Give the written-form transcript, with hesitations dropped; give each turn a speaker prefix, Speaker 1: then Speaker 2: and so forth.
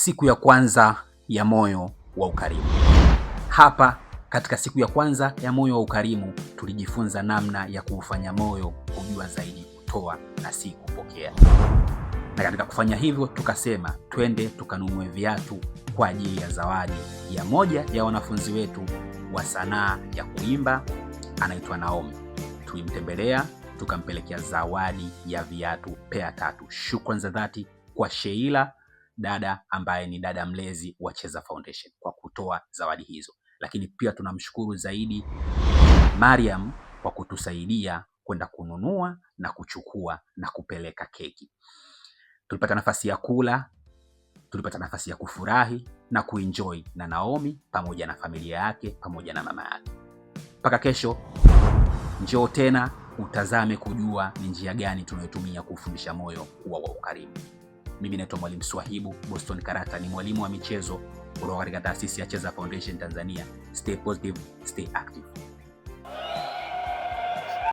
Speaker 1: siku ya kwanza ya moyo wa ukarimu. Hapa katika siku ya kwanza ya moyo wa ukarimu tulijifunza namna ya kuufanya moyo kujua zaidi kutoa na si kupokea. Na katika kufanya hivyo tukasema twende tukanunue viatu kwa ajili ya zawadi ya moja ya wanafunzi wetu wa sanaa ya kuimba, anaitwa Naomi. Tulimtembelea tukampelekea zawadi ya viatu pea 3. Shukrani za dhati kwa Sheila, dada ambaye ni dada mlezi wa Cheza Foundation, kwa kutoa zawadi hizo. Lakini pia tunamshukuru zaidi Mariam kwa kutusaidia kwenda kununua na kuchukua na kupeleka keki. Tulipata nafasi ya kula, tulipata nafasi ya kufurahi na kuenjoy na Naomi pamoja na familia yake pamoja na mama yake. Mpaka kesho, njoo tena utazame kujua ni njia gani tunayotumia kufundisha moyo kuwa wa ukarimu. Mimi naitwa Mwalimu Swahibu Boston Karata, ni mwalimu wa michezo kutoka katika taasisi ya Cheza Foundation Tanzania. Stay positive, stay active.